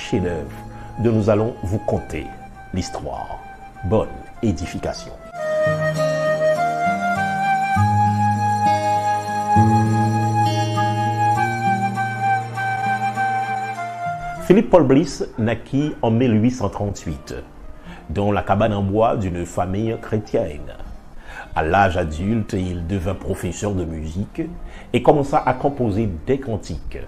chef-d'œuvre dont nous allons vous conter l'histoire. Bonne édification. Philippe Paul Bliss naquit en 1838 dans la cabane en bois d'une famille chrétienne. À l'âge adulte, il devint professeur de musique et commença à composer des cantiques.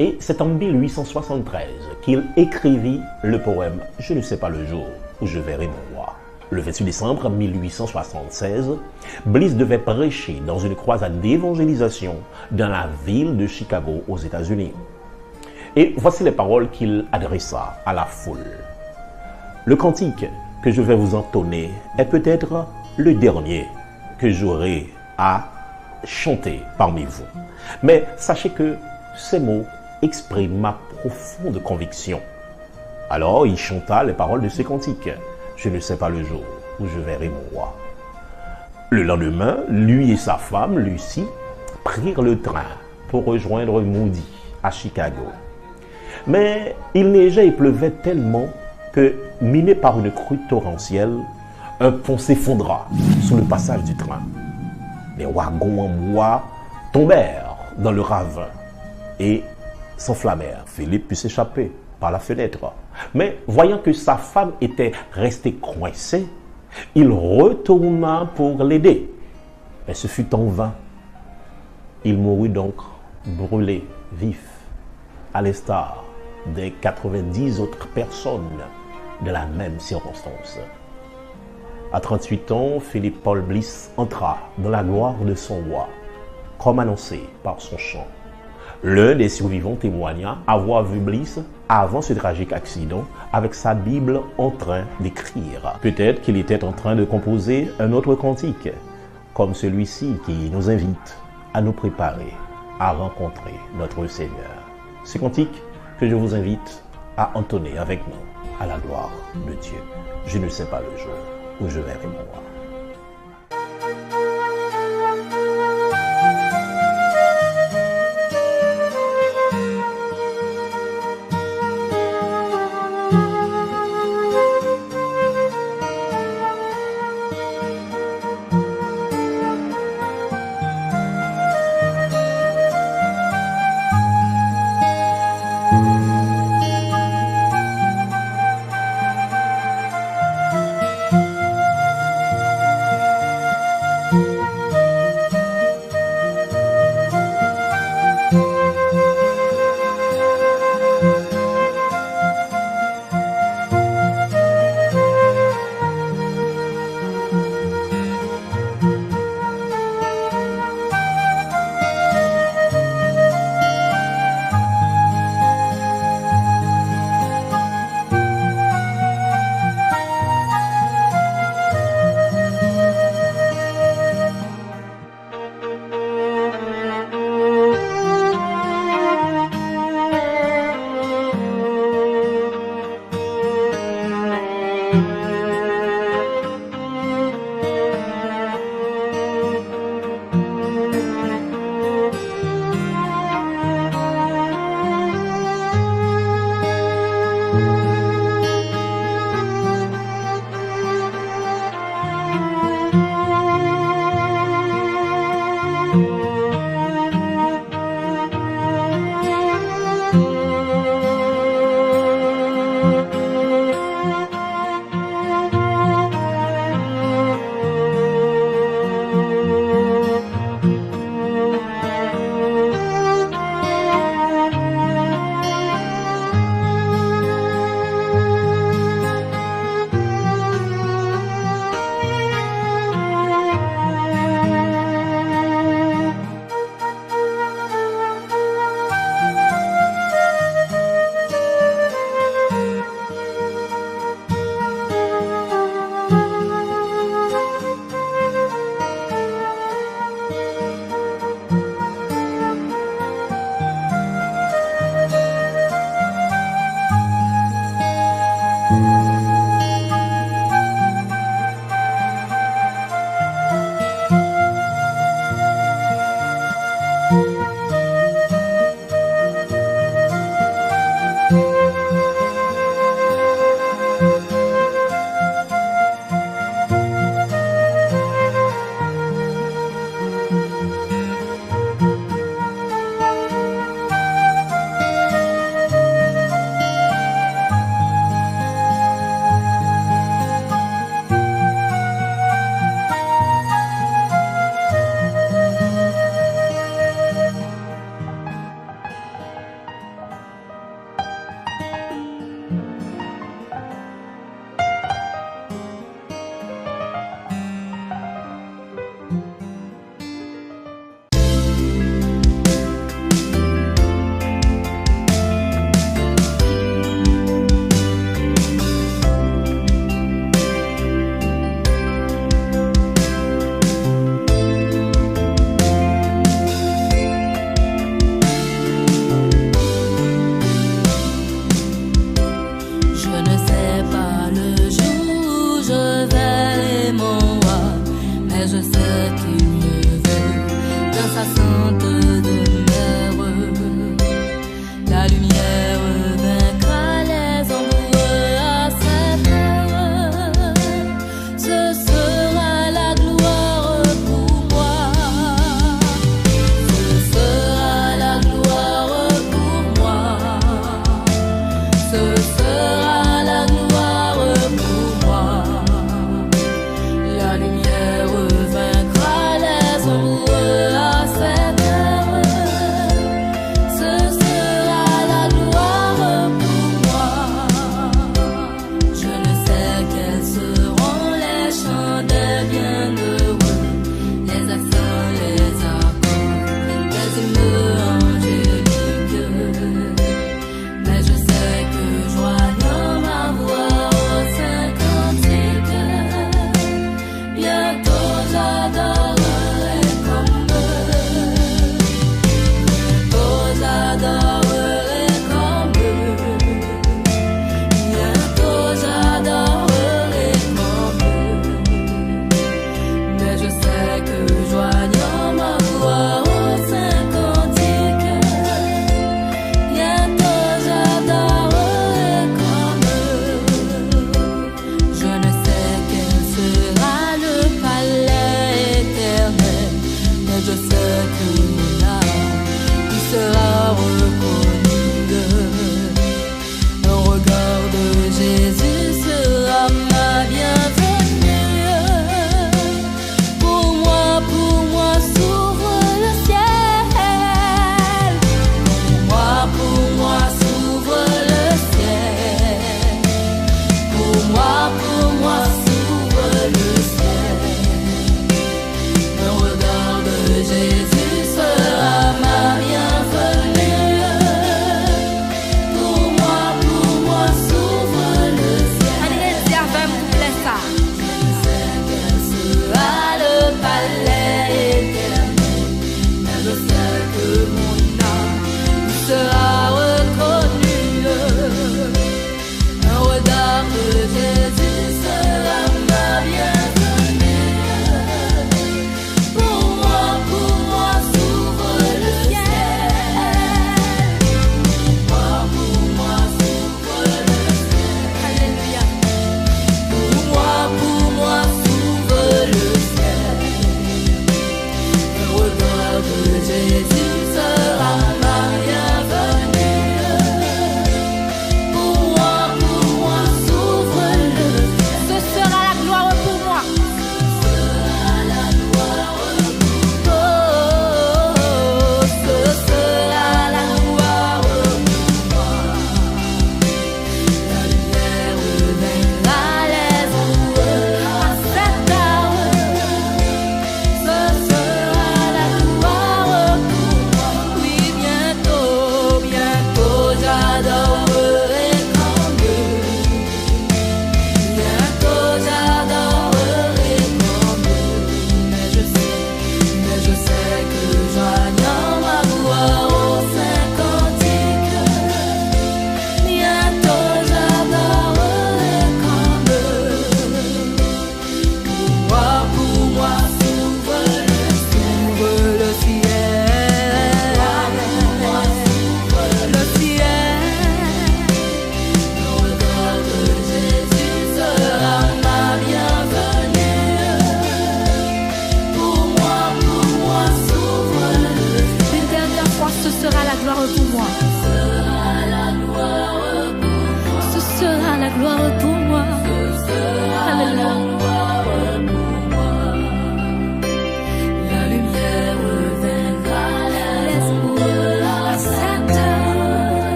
Et c'est en 1873 qu'il écrivit le poème « Je ne sais pas le jour où je verrai mon roi ». Le 28 décembre 1876, Bliss devait prêcher dans une croisade d'évangélisation dans la ville de Chicago aux États-Unis. Et voici les paroles qu'il adressa à la foule. Le cantique que je vais vous entonner est peut-être le dernier que j'aurai à chanter parmi vous. Mais sachez que ces mots expriment ma profonde conviction. Alors il chanta les paroles de ce cantique. Je ne sais pas le jour où je verrai mon roi. Le lendemain, lui et sa femme, Lucie, prirent le train pour rejoindre Moody à Chicago. Mais il neigeait et pleuvait tellement que, miné par une crue torrentielle, un pont s'effondra sous le passage du train. Les wagons en bois tombèrent dans le ravin et s'enflammèrent. Philippe put s'échapper par la fenêtre. Mais voyant que sa femme était restée coincée, il retourna pour l'aider. Mais ce fut en vain. Il mourut donc brûlé, vif, à l'instar des 90 autres personnes de la même circonstance. À 38 ans, Philippe Paul Bliss entra dans la gloire de son roi, comme annoncé par son chant. L'un des survivants témoigna avoir vu Bliss avant ce tragique accident avec sa Bible en train d'écrire. Peut-être qu'il était en train de composer un autre cantique, comme celui-ci qui nous invite à nous préparer à rencontrer notre Seigneur. Ce cantique que je vous invite à entonner avec nous à la gloire de Dieu. Je ne sais pas le jour où je verrai mon roi.